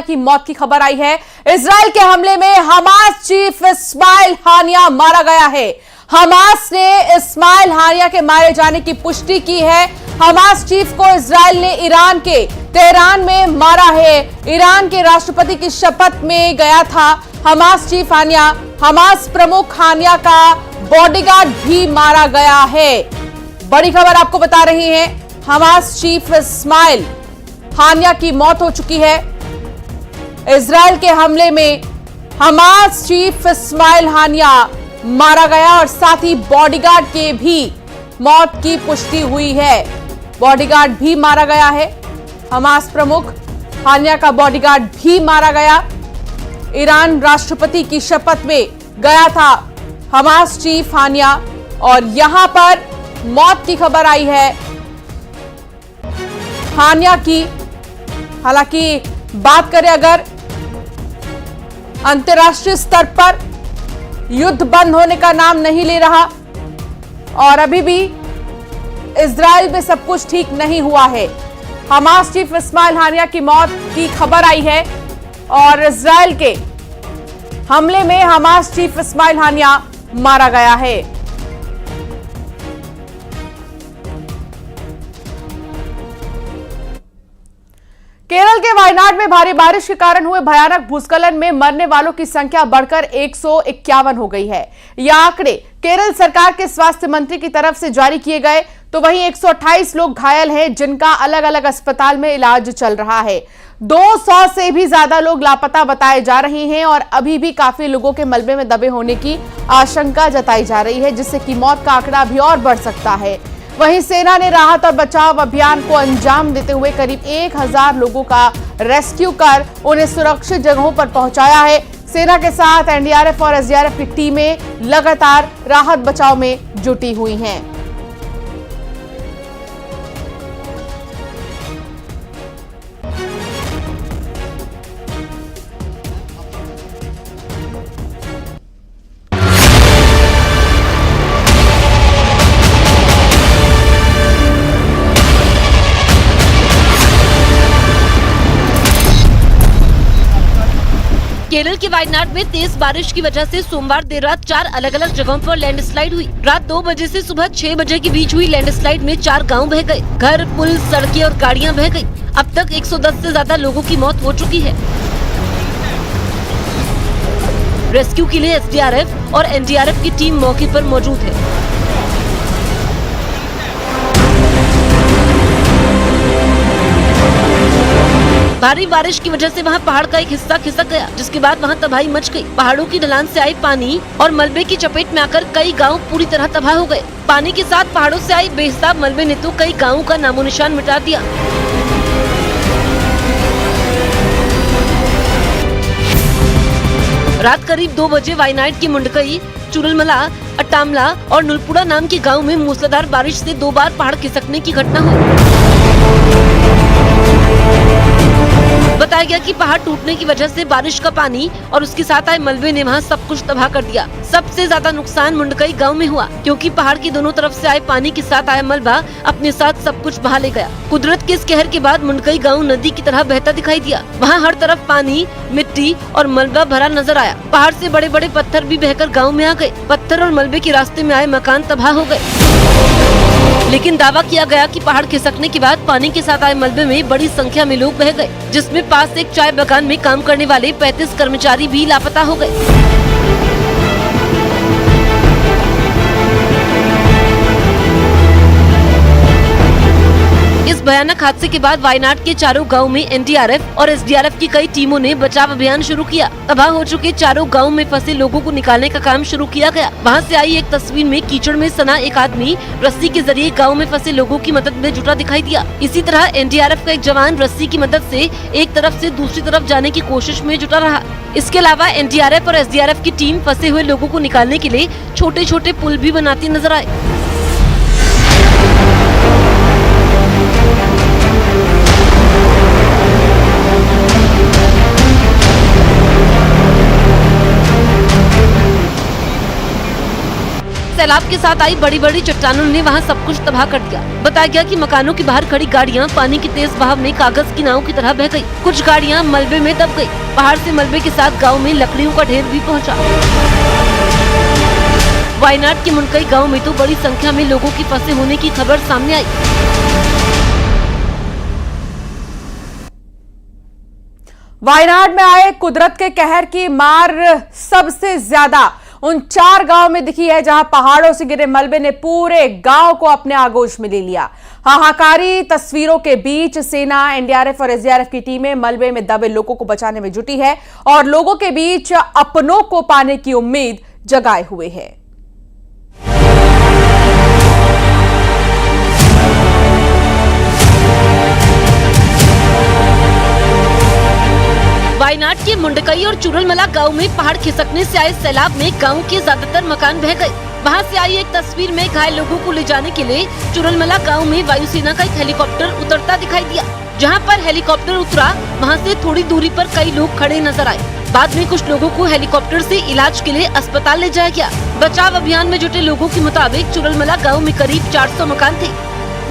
की मौत की खबर आई है। इजराइल के हमले में हमास चीफ इस्माइल हानिया मारा गया है। हमास ने इस्माइल हानिया के मारे जाने की पुष्टि की है। हमास चीफ को इजराइल ने ईरान के तेहरान में मारा है। ईरान के राष्ट्रपति की शपथ में गया था हमास चीफ हानिया। हमास प्रमुख हानिया का बॉडीगार्ड भी मारा गया है। बड़ी खबर आपको बता रही है, हमास चीफ इस्माइल हानिया की मौत हो चुकी है। इजराइल के हमले में हमास चीफ इस्माइल हानिया मारा गया और साथ ही बॉडीगार्ड के भी मौत की पुष्टि हुई है। बॉडीगार्ड भी मारा गया है। हमास प्रमुख हानिया का बॉडीगार्ड भी मारा गया। ईरान राष्ट्रपति की शपथ में गया था हमास चीफ हानिया और यहां पर मौत की खबर आई है हानिया की। हालांकि बात करें अगर अंतर्राष्ट्रीय स्तर पर युद्ध बंद होने का नाम नहीं ले रहा और अभी भी इजराइल में सब कुछ ठीक नहीं हुआ है। हमास चीफ इस्माइल हानिया की मौत की खबर आई है और इजराइल के हमले में हमास चीफ इस्माइल हानिया मारा गया है। केरल के वायनाड में भारी बारिश के कारण हुए भयानक भूस्खलन में मरने वालों की संख्या बढ़कर 151 हो गई है। यह आंकड़े केरल सरकार के स्वास्थ्य मंत्री की तरफ से जारी किए गए, तो वहीं 128 लोग घायल हैं जिनका अलग अलग अस्पताल में इलाज चल रहा है। 200 से भी ज्यादा लोग लापता बताए जा रहे हैं और अभी भी काफी लोगों के मलबे में दबे होने की आशंका जताई जा रही है, जिससे कि मौत का आंकड़ा भी और बढ़ सकता है। वहीं सेना ने राहत और बचाव अभियान को अंजाम देते हुए करीब 1000 लोगों का रेस्क्यू कर उन्हें सुरक्षित जगहों पर पहुंचाया है। सेना के साथ एनडीआरएफ और एसडीआरएफ की टीमें लगातार राहत बचाव में जुटी हुई हैं। केरल के वायनाड में तेज बारिश की वजह से सोमवार देर रात 4 अलग अलग जगहों पर लैंडस्लाइड हुई। रात 2 बजे से सुबह 6 बजे के बीच हुई लैंडस्लाइड में 4 गांव बह गए। घर, पुल, सड़कें और गाड़ियां बह गई। अब तक 110 से ज्यादा लोगों की मौत हो चुकी है। रेस्क्यू के लिए एसडीआरएफ और एनडीआरएफ की टीम मौके पर मौजूद है। भारी बारिश की वजह से वहां पहाड़ का एक हिस्सा खिसक गया, जिसके बाद वहां तबाही मच गई। पहाड़ों की ढलान से आए पानी और मलबे की चपेट में आकर कई गांव पूरी तरह तबाह हो गए। पानी के साथ पहाड़ों से आई बेहिसाब मलबे ने तो कई गांवों का नामो निशान मिटा दिया। रात करीब 2 बजे वायनाड की मुंडकई, चुरलमला, अटामला और नुलपुड़ा नाम के गाँव में मूसलाधार बारिश से 2 बार पहाड़ खिसकने की घटना हुई। बताया गया कि पहाड़ टूटने की वजह से बारिश का पानी और उसके साथ आए मलबे ने वहां सब कुछ तबाह कर दिया। सबसे ज्यादा नुकसान मुंडकई गांव में हुआ, क्योंकि पहाड़ की दोनों तरफ से आए पानी के साथ आया मलबा अपने साथ सब कुछ बहा ले गया। कुदरत के इस कहर के बाद मुंडकई गांव नदी की तरह बहता दिखाई दिया। वहां हर तरफ पानी, मिट्टी और मलबा भरा नजर आया। पहाड़ से बड़े बड़े पत्थर भी बहकर गाँव में आ गए। पत्थर और मलबे के रास्ते में आए मकान तबाह हो गए। लेकिन दावा किया गया कि पहाड़ खिसकने के बाद पानी के साथ आए मलबे में बड़ी संख्या में लोग बह गए, जिसमें पास एक चाय बागान में काम करने वाले 35 कर्मचारी भी लापता हो गए। इस भयानक हादसे के बाद वायनाड के चारों गांव में एनडीआरएफ और एसडीआरएफ की कई टीमों ने बचाव अभियान शुरू किया। तबाह हो चुके चारों गांव में फंसे लोगों को निकालने का काम शुरू किया गया। वहां से आई एक तस्वीर में कीचड़ में सना एक आदमी रस्सी के जरिए गांव में फंसे लोगों की मदद में जुटा दिखाई दिया। इसी तरह एनडीआरएफ का एक जवान रस्सी की मदद से एक तरफ से दूसरी तरफ जाने की कोशिश में जुटा रहा। इसके अलावा एनडीआरएफ और एसडीआरएफ की टीम फंसे हुए लोगों को निकालने के लिए छोटे छोटे पुल भी बनाती नजर आए। सैलाब के साथ आई बड़ी बड़ी चट्टानों ने वहाँ सब कुछ तबाह कर दिया। बताया गया कि मकानों के बाहर खड़ी गाड़ियाँ पानी की तेज बहाव में कागज की नाव की तरह बह गयी। कुछ गाड़ियाँ मलबे में दब गयी। पहाड़ से मलबे के साथ गाँव में लकड़ियों का ढेर भी पहुँचा। वायनाड के मुंडकई गाँव में तो बड़ी संख्या में लोगों की फंसे होने की खबर सामने आई। वायनाड में आए कुदरत के कहर की मार सबसे ज्यादा उन 4 गांव में दिखी है जहां पहाड़ों से गिरे मलबे ने पूरे गांव को अपने आगोश में ले लिया। हाहाकारी तस्वीरों के बीच सेना, एनडीआरएफ और एसडीआरएफ की टीमें मलबे में दबे लोगों को बचाने में जुटी है और लोगों के बीच अपनों को पाने की उम्मीद जगाए हुए है। वायनाड के मुंडकई और चुरलमला गांव में पहाड़ खिसकने से आए सैलाब में गांव के ज्यादातर मकान बह गए। वहां से आई एक तस्वीर में घायल लोगों को ले जाने के लिए चुरलमला गांव में वायुसेना का एक हेलीकॉप्टर उतरता दिखाई दिया। जहां पर हेलीकॉप्टर उतरा वहां से थोड़ी दूरी पर कई लोग खड़े नजर आए। बाद में कुछ लोगों को हेलीकॉप्टर से इलाज के लिए अस्पताल ले जाया गया। बचाव अभियान में जुटे लोगों के मुताबिक चुरलमला गाँव में करीब 400 मकान थे,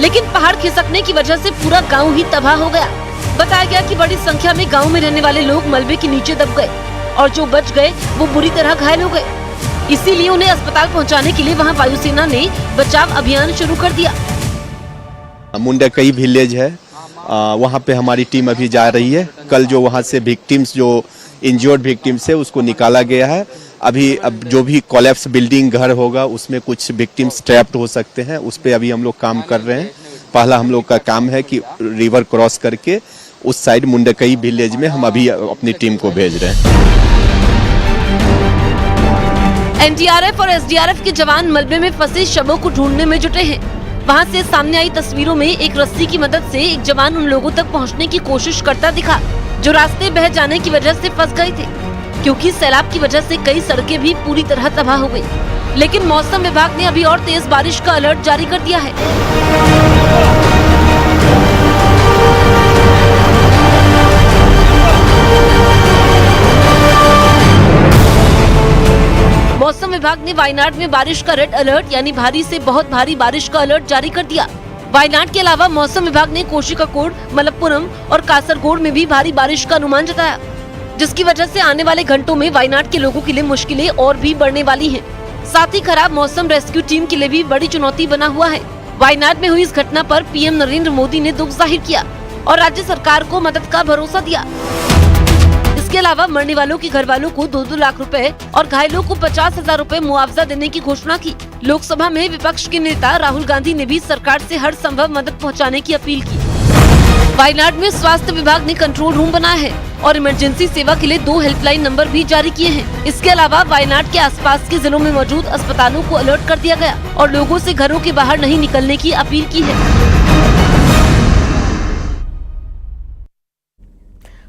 लेकिन पहाड़ खिसकने की वजह से पूरा गाँव ही तबाह हो गया। बताया गया कि बड़ी संख्या में गांव में रहने वाले लोग मलबे के नीचे दब गए और जो बच गए वो बुरी तरह घायल हो गए। इसीलिए उन्हें अस्पताल पहुंचाने के लिए वहां वायुसेना ने बचाव अभियान शुरू कर दिया। मुंडकई विलेज है, वहां पे हमारी टीम अभी जा रही है। कल जो वहां से विक्टिम्स, जो इंजर्ड विक्टिम्स है, उसको निकाला गया है। अभी अब जो भी कोलैप्स बिल्डिंग घर होगा उसमें कुछ विक्टिम्स ट्रैप्ड हो सकते हैं, उस पे अभी हम लोग काम कर रहे हैं। पहला हम लोग का काम है कि रिवर क्रॉस करके उस साइड मुंडकई विलेज में हम अभी अपनी टीम को भेज रहे हैं। एनडीआरएफ और एसडीआरएफ के जवान मलबे में फंसे शवों को ढूंढने में जुटे हैं। वहां से सामने आई तस्वीरों में एक रस्सी की मदद से एक जवान उन लोगों तक पहुंचने की कोशिश करता दिखा जो रास्ते बह जाने की वजह से फंस गए थे, क्योंकि सैलाब की वजह से कई सड़कें भी पूरी तरह तबाह हो गई। लेकिन मौसम विभाग ने अभी और तेज बारिश का अलर्ट जारी कर दिया है। मौसम विभाग ने वायनाड में बारिश का रेड अलर्ट यानी भारी से बहुत भारी बारिश का अलर्ट जारी कर दिया। वायनाड के अलावा मौसम विभाग ने कोशिकाकोड, मलप्पुरम और कासरगोड में भी भारी बारिश का अनुमान जताया, जिसकी वजह से आने वाले घंटों में वायनाड के लोगों के लिए मुश्किलें और भी बढ़ने वाली हैं। साथ ही खराब मौसम रेस्क्यू टीम के लिए भी बड़ी चुनौती बना हुआ है। वायनाड में हुई इस घटना पर पीएम नरेंद्र मोदी ने दुख जाहिर किया और राज्य सरकार को मदद का भरोसा दिया। इसके अलावा मरने वालों के घर वालों को 2-2 लाख रुपए और घायलों को 50,000 रुपए मुआवजा देने की घोषणा की। लोकसभा में विपक्ष के नेता राहुल गांधी ने भी सरकार से हर संभव मदद पहुंचाने की अपील की। वायनाड में स्वास्थ्य विभाग ने कंट्रोल रूम बनाया है और इमरजेंसी सेवा के लिए 2 हेल्पलाइन नंबर भी जारी किए हैं। इसके अलावा वायनाड के आसपास के जिलों में मौजूद अस्पतालों को अलर्ट कर दिया गया और लोगों से घरों के बाहर नहीं निकलने की अपील की है।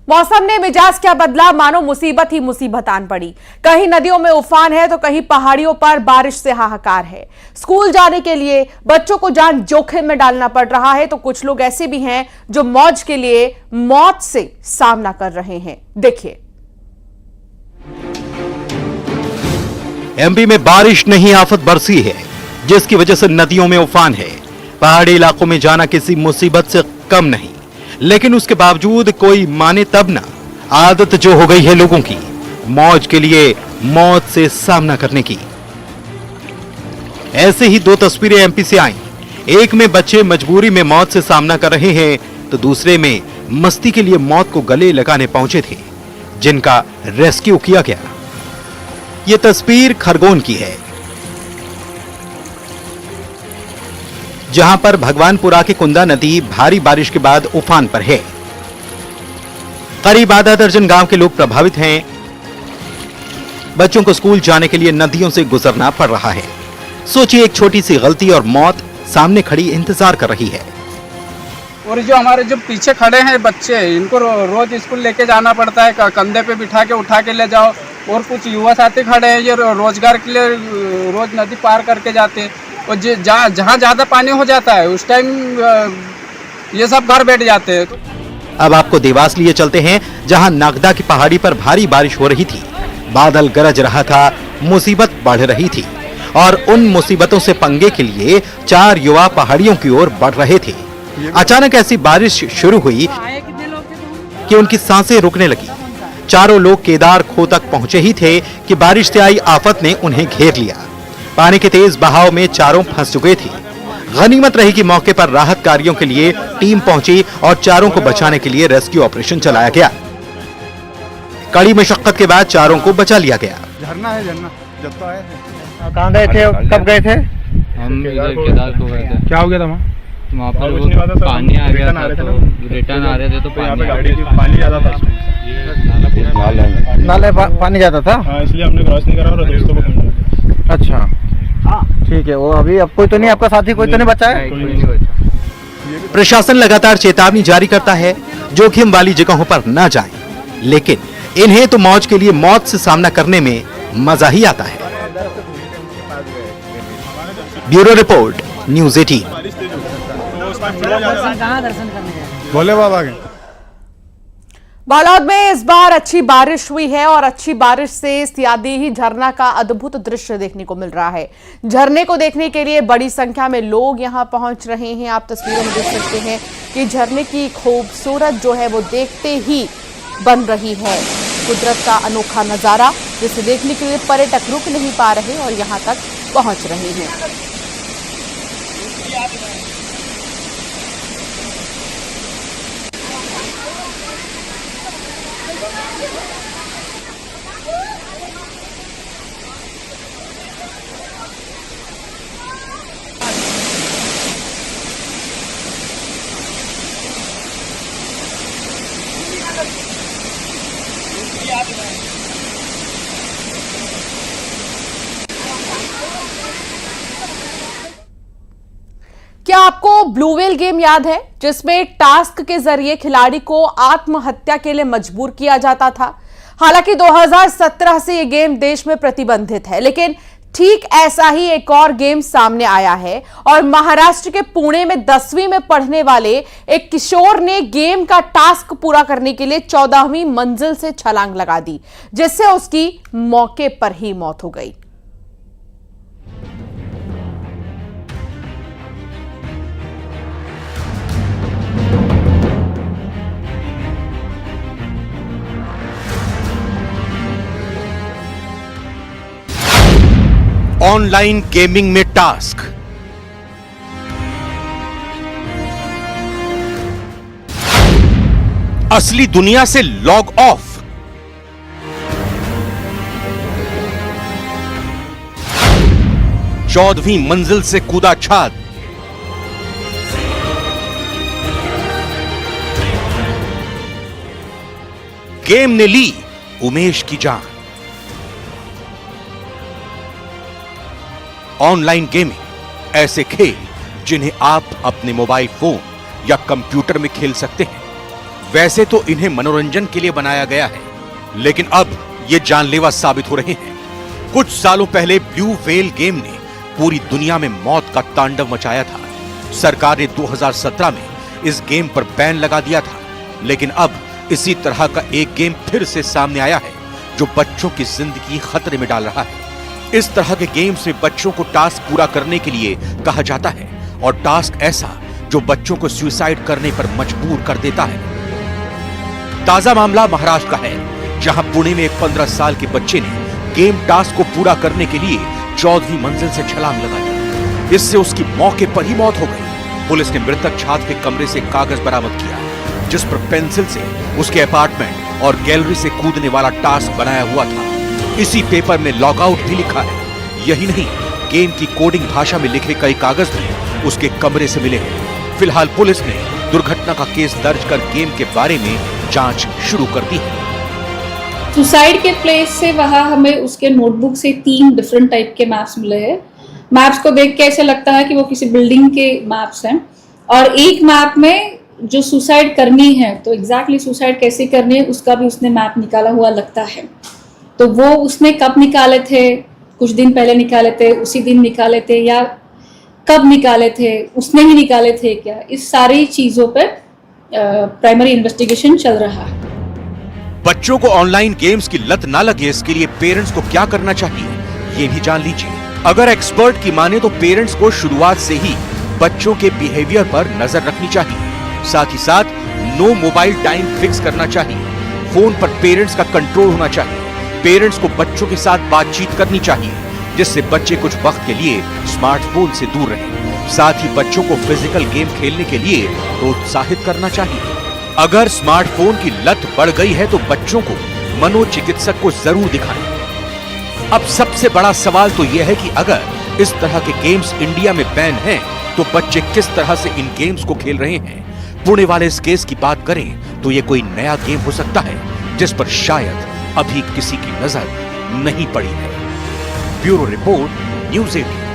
मौसम ने मिजाज क्या बदला, मानो मुसीबत ही मुसीबत आन पड़ी। कहीं नदियों में उफान है तो कहीं पहाड़ियों पर बारिश से हाहाकार है। स्कूल जाने के लिए बच्चों को जान जोखिम में डालना पड़ रहा है तो कुछ लोग ऐसे भी हैं जो मौज के लिए मौत से सामना कर रहे हैं। देखिए। एमपी में बारिश नहीं आफत बरसी है, जिसकी वजह से नदियों में उफान है। पहाड़ी इलाकों में जाना किसी मुसीबत से कम नहीं, लेकिन उसके बावजूद कोई माने तब ना। आदत जो हो गई है लोगों की मौज के लिए मौत से सामना करने की। ऐसे ही 2 तस्वीरें एमपी से आई। एक में बच्चे मजबूरी में मौत से सामना कर रहे हैं तो दूसरे में मस्ती के लिए मौत को गले लगाने पहुंचे थे, जिनका रेस्क्यू किया गया। यह तस्वीर खरगोन की है, जहां पर भगवानपुरा की कुंदा नदी भारी बारिश के बाद उफान पर है। करीब आधा दर्जन गांव के लोग प्रभावित हैं। बच्चों को स्कूल जाने के लिए नदियों से गुजरना पड़ रहा है। सोचिए, एक छोटी सी गलती और मौत सामने खड़ी इंतजार कर रही है। और जो हमारे जो पीछे खड़े हैं बच्चे, इनको रोज स्कूल लेके जाना पड़ता है, कंधे पे बिठा के उठा के ले जाओ। और कुछ युवा साथी खड़े हैं, ये रोजगार के लिए रोज नदी पार करके जाते हैं। और जहाँ ज्यादा पानी हो जाता है उस टाइम ये सब घर बैठ जाते हैं। अब आपको देवास लिए चलते हैं, जहां नागदा की पहाड़ी पर भारी बारिश हो रही थी। बादल गरज रहा था, मुसीबत बढ़ रही थी और उन मुसीबतों से पंगे के लिए 4 युवा पहाड़ियों की ओर बढ़ रहे थे। अचानक ऐसी बारिश शुरू हुई कि उनकी सांसें रुकने लगी। चारों लोग केदार खो तक पहुंचे ही थे कि बारिश से आई आफत ने उन्हें घेर लिया। पानी के तेज बहाव में चारों फंस चुके थे। गनीमत रही कि मौके पर राहत कार्यों के लिए टीम पहुंची और चारों को बचाने के लिए रेस्क्यू ऑपरेशन चलाया गया। कड़ी मशक्कत के बाद चारों को बचा लिया गया। झरना है, झरना जब तो आए थे। कहाँ गए थे, कब गए थे? हम इधर केदार को गए थे। क्या हो गया था वहाँ पर वो पानी आ गया था, तो रिटर्न आ रहे थे तो पानी ज्यादा था, नाले पानी ज्यादा था। हाँ, इसलिए हमने क्रॉस नहीं करा और दोस्तों को फोन किया। अच्छा, ठीक है। वो अभी अब कोई तो नहीं, आपका साथी कोई तो नहीं बचा है? प्रशासन लगातार चेतावनी जारी करता है जोखिम वाली जगहों पर न जाएं, लेकिन इन्हें तो मौज के लिए मौत से सामना करने में मजा ही आता है। Bureau report, news 18। भोले बाबा के बालोद में इस बार अच्छी बारिश हुई है और अच्छी बारिश से सियादेही झरना का अद्भुत दृश्य देखने को मिल रहा है। झरने को देखने के लिए बड़ी संख्या में लोग यहां पहुंच रहे हैं। आप तस्वीरों में देख सकते हैं कि झरने की खूबसूरत जो है वो देखते ही बन रही है। कुदरत का अनोखा नजारा जिसे देखने के लिए पर्यटक रुक नहीं पा रहे और यहां तक पहुंच रहे हैं। क्या आपको ब्लू व्हेल गेम याद है, जिसमें टास्क के जरिए खिलाड़ी को आत्महत्या के लिए मजबूर किया जाता था? हालांकि 2017 से यह गेम देश में प्रतिबंधित है, लेकिन ठीक ऐसा ही एक और गेम सामने आया है और महाराष्ट्र के पुणे में 10वीं में पढ़ने वाले एक किशोर ने गेम का टास्क पूरा करने के लिए 14वीं मंजिल से छलांग लगा दी, जिससे उसकी मौके पर ही मौत हो गई। ऑनलाइन गेमिंग में टास्क, असली दुनिया से लॉग ऑफ, 14वीं मंजिल से कूदा छाद, गेम ने ली उमेश की जान। ऑनलाइन गेमिंग ऐसे खेल जिन्हें आप अपने मोबाइल फोन या कंप्यूटर में खेल सकते हैं। वैसे तो इन्हें मनोरंजन के लिए बनाया गया है, लेकिन अब ये जानलेवा साबित हो रहे हैं। कुछ सालों पहले ब्लू व्हेल गेम ने पूरी दुनिया में मौत का तांडव मचाया था। सरकार ने 2017 में इस गेम पर बैन लगा दिया था, लेकिन अब इसी तरह का एक गेम फिर से सामने आया है जो बच्चों की जिंदगी खतरे में डाल रहा है। इस तरह के गेम्स में बच्चों को टास्क पूरा करने के लिए कहा जाता है और टास्क ऐसा जो बच्चों को सुसाइड करने पर मजबूर कर देता है। ताजा मामला महाराष्ट्र का है, जहां पुणे में एक 15 साल के बच्चे ने गेम टास्क को पूरा करने के लिए 14वीं मंजिल से छलांग लगा दी। इससे उसकी मौके पर ही मौत हो गई। पुलिस ने मृतक छात्र के कमरे से कागज बरामद किया, जिस पर पेंसिल से उसके अपार्टमेंट और गैलरी से कूदने वाला टास्क बनाया हुआ था। इसी पेपर में लॉगआउट भी लिखा है। यही नहीं, गेम की कोडिंग भाषा में लिखे कई कागज भी उसके कमरे से मिले हैं। फिलहाल पुलिस ने दुर्घटना का केस दर्ज कर गेम के बारे में जांच शुरू कर दी है। सुसाइड के प्लेस से वहाँ हमें उसके नोटबुक से 3 डिफरेंट टाइप के मैप्स मिले हैं। मैप्स को देख के ऐसे लगता है कि वो किसी बिल्डिंग के मैप्स हैं, और एक मैप में जो सुसाइड करनी है, तो एग्जैक्टली सुसाइड कैसे करनी है उसका भी उसने मैप निकाला हुआ लगता है। तो वो उसने कब निकाले थे, कुछ दिन पहले निकाले थे, उसी दिन निकाले थे, या कब निकाले थे, उसने ही निकाले थे क्या, इस सारी चीजों पर प्राइमरी इन्वेस्टिगेशन चल रहा है। बच्चों को ऑनलाइन गेम्स की लत ना लगे, इसके लिए पेरेंट्स को क्या करना चाहिए, ये भी जान लीजिए। अगर एक्सपर्ट की माने तो पेरेंट्स को शुरुआत से ही बच्चों के बिहेवियर पर नजर रखनी चाहिए। साथ ही साथ नो मोबाइल टाइम फिक्स करना चाहिए। फोन पर पेरेंट्स का कंट्रोल होना चाहिए। पेरेंट्स को बच्चों के साथ बातचीत करनी चाहिए, जिससे बच्चे कुछ वक्त के लिए स्मार्टफोन से दूर रहें। साथ ही बच्चों को फिजिकल गेम खेलने के लिए प्रोत्साहित करना चाहिए। अगर स्मार्टफोन की लत बढ़ गई है तो बच्चों को मनोचिकित्सक को जरूर दिखाएं। अब सबसे बड़ा सवाल तो यह है कि अगर इस तरह के गेम्स इंडिया में बैन हैं, तो बच्चे किस तरह से इन गेम्स को खेल रहे हैं। पुणे वाले इस केस की बात करें तो यह कोई नया गेम हो सकता है जिस पर शायद अभी किसी की नजर नहीं पड़ी है। Bureau report, news 18।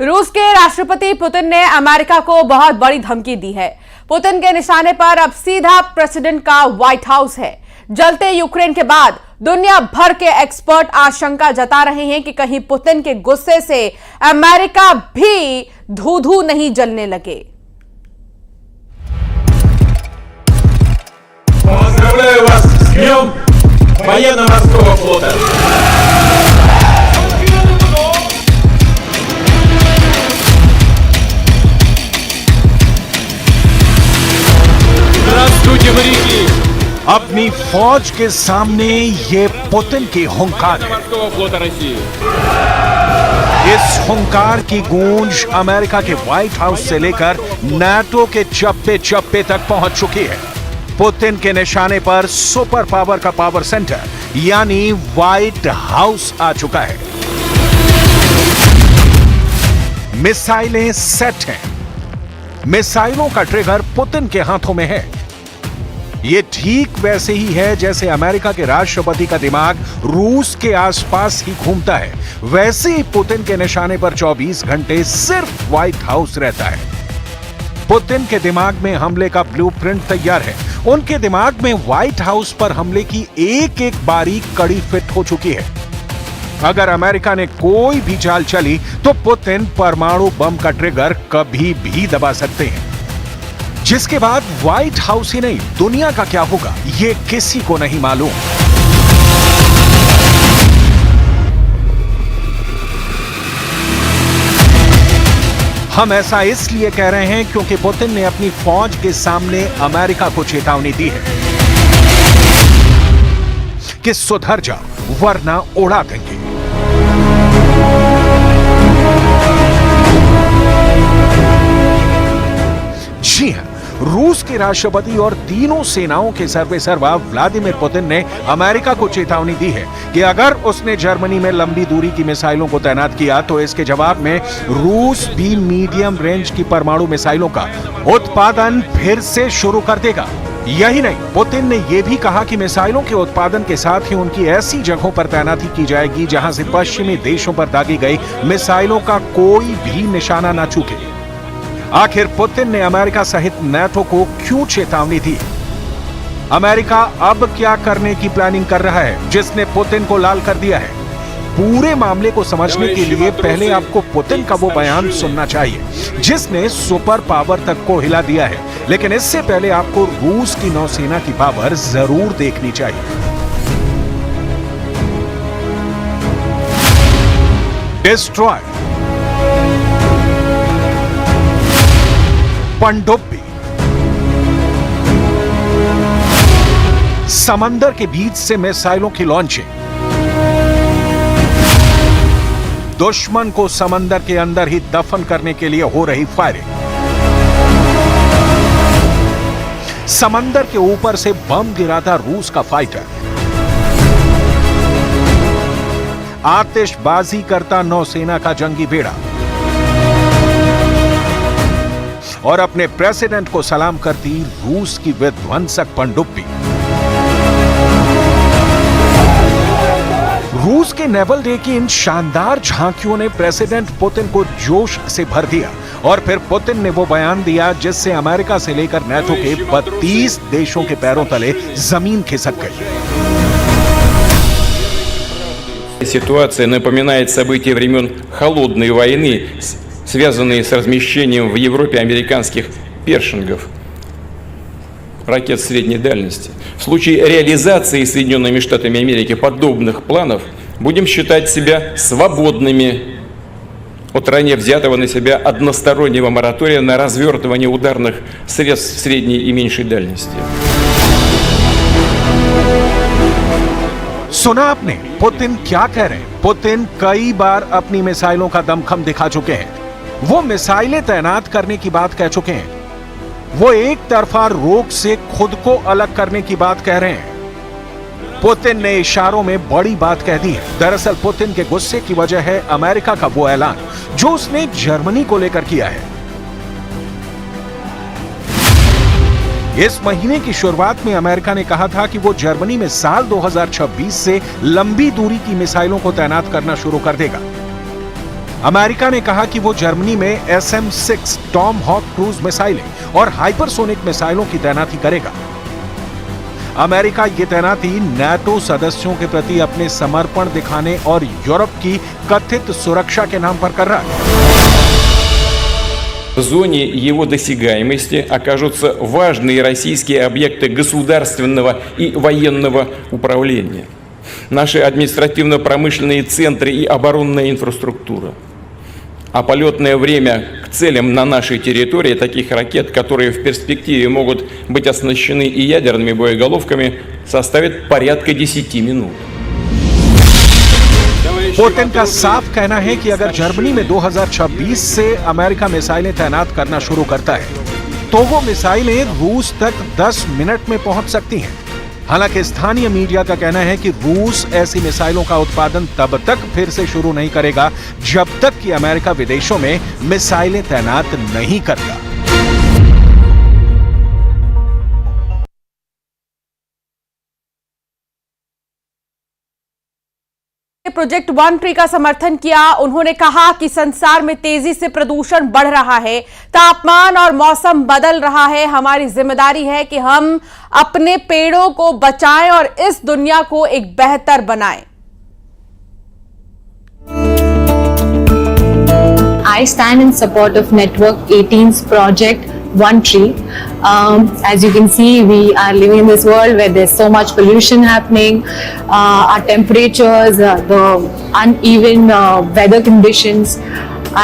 रूस के राष्ट्रपति पुतिन ने अमेरिका को बहुत बड़ी धमकी दी है। पुतिन के निशाने पर अब सीधा प्रेसिडेंट का व्हाइट हाउस है। जलते यूक्रेन के बाद दुनिया भर के एक्सपर्ट आशंका जता रहे हैं कि कहीं पुतिन के गुस्से से अमेरिका भी धू-धू नहीं जलने लगे। Поздравляю вас с днем военно-морского флота! Здравствуйте, моряки! अपनी फौज के सामने ये पुतिन की हुंकार है। Морского флота России! इस हुंकार की गूंज अमेरिका के व्हाइट हाउस से लेकर नाटो के चप्पे चप्पे तक पहुंच चुकी है। पुतिन के निशाने पर सुपर पावर का पावर सेंटर यानी व्हाइट हाउस आ चुका है। मिसाइलें सेट हैं। मिसाइलों का ट्रिगर पुतिन के हाथों में है। यह ठीक वैसे ही है जैसे अमेरिका के राष्ट्रपति का दिमाग रूस के आसपास ही घूमता है। वैसे ही पुतिन के निशाने पर 24 घंटे सिर्फ व्हाइट हाउस रहता है। पुतिन के दिमाग में हमले का ब्लूप्रिंट तैयार है। उनके दिमाग में व्हाइट हाउस पर हमले की एक एक बारीक कड़ी फिट हो चुकी है। अगर अमेरिका ने कोई भी चाल चली तो पुतिन परमाणु बम का ट्रिगर कभी भी दबा सकते हैं, जिसके बाद व्हाइट हाउस ही नहीं दुनिया का क्या होगा ये किसी को नहीं मालूम। हम ऐसा इसलिए कह रहे हैं क्योंकि पुतिन ने अपनी फौज के सामने अमेरिका को चेतावनी दी है कि सुधर जाओ वरना उड़ा देंगे। जी हां, रूस के राष्ट्रपति और तीनों सेनाओं के सर्वेसर्वा व्लादिमीर पुतिन ने अमेरिका को चेतावनी दी है कि अगर उसने जर्मनी में लंबी दूरी की मिसाइलों को तैनात किया तो इसके जवाब में रूस भी मीडियम रेंज की परमाणु मिसाइलों का उत्पादन फिर से शुरू कर देगा। यही नहीं, पुतिन ने यह भी कहा कि मिसाइलों के उत्पादन के साथ ही उनकी ऐसी जगहों पर तैनाती की जाएगी जहां से पश्चिमी देशों पर दागी गई मिसाइलों का कोई भी निशाना न चूके। आखिर पुतिन ने अमेरिका सहित नाटो को क्यों चेतावनी दी? अमेरिका अब क्या करने की प्लानिंग कर रहा है जिसने पुतिन को लाल कर दिया है? पूरे मामले को समझने के लिए पहले आपको पुतिन का वो बयान सुनना चाहिए जिसने सुपर पावर तक को हिला दिया है। लेकिन इससे पहले आपको रूस की नौसेना की पावर जरूर देखनी चाहिए। डिस्ट्रॉय, पनडुब्बी, समंदर के बीच से मिसाइलों की लॉन्चिंग, दुश्मन को समंदर के अंदर ही दफन करने के लिए हो रही फायरिंग, समंदर के ऊपर से बम गिराता रूस का फाइटर, आतिशबाजी करता नौसेना का जंगी बेड़ा और अपने प्रेसिडेंट को सलाम करती रूस की विध्वंसक पनडुब्बी। रूस के नेवल डे की इन शानदार झांकियों ने प्रेसिडेंट पुतिन को जोश से भर दिया और फिर पुतिन ने वो बयान दिया जिससे अमेरिका से लेकर नाटो के 32 देशों के पैरों तले जमीन खिसक गई। Ситуация напоминает события времен Холодной войны, связанные с размещением в Европе американских першингов. ракет средней дальности. В случае реализации Соединенными Штатами Америки подобных планов будем считать себя свободными от ранее взятого на себя одностороннего моратория на развертывание ударных средств средней и меньшей дальности. सुना आपने पुतिन क्या कह रहे हैं? पुतिन कई बार अपनी मिसाइलों का दमखम दिखा चुके हैं। वो मिसाइलें तैनात करने की बात कह चुके हैं। वो एक तरफा रोक से खुद को अलग करने की बात कह रहे हैं। पुतिन ने इशारों में बड़ी बात कह दी है। दरअसल पुतिन के गुस्से की वजह है अमेरिका का वो ऐलान जो उसने जर्मनी को लेकर किया है। इस महीने की शुरुआत में अमेरिका ने कहा था कि वो जर्मनी में साल 2026 से लंबी दूरी की मिसाइलों को तैनात करना शुरू कर देगा। अमेरिका ने कहा कि वो जर्मनी में SM-6 टॉम हॉक क्रूज मिसाइलें और हाइपरसोनिक मिसाइलों की तैनाती करेगा। अमेरिका ये तैनाती नाटो सदस्यों के प्रति अपने समर्पण दिखाने और यूरोप की कथित सुरक्षा के नाम पर कर रहा है। В зоне его досягаемости окажутся важные российские объекты государственного и военного управления, наши административно-промышленные центры и оборонная инфраструктура. А полетное время к целям на нашей территории таких ракет, которые в перспективе могут быть оснащены и ядерными боеголовками, составит порядка 10 минут. पुतिन का साफ कहना है कि अगर जर्मनी में 2026 से अमेरिका मिसाइलें तैनात करना शुरू करता है तो वो मिसाइलें रूस तक 10 मिनट में पहुंच सकती हैं। हालांकि स्थानीय मीडिया का कहना है कि रूस ऐसी मिसाइलों का उत्पादन तब तक फिर से शुरू नहीं करेगा जब तक कि अमेरिका विदेशों में मिसाइलें तैनात नहीं करता। प्रोजेक्ट वन ट्री का समर्थन किया। उन्होंने कहा कि संसार में तेजी से प्रदूषण बढ़ रहा है, तापमान और मौसम बदल रहा है। हमारी जिम्मेदारी है कि हम अपने पेड़ों को बचाएं और इस दुनिया को एक बेहतर बनाएं। I stand in support of Network 18's project One Tree. As you can see, we are living in this world where there's so much pollution happening, our temperatures, the uneven weather conditions,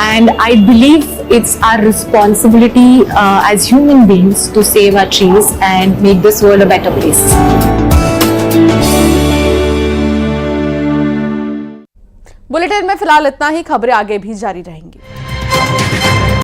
and I believe it's our responsibility as human beings to save our trees and make this world a better place. Bulletin में फिलहाल इतना ही। खबरें आगे भी जारी रहेंगी।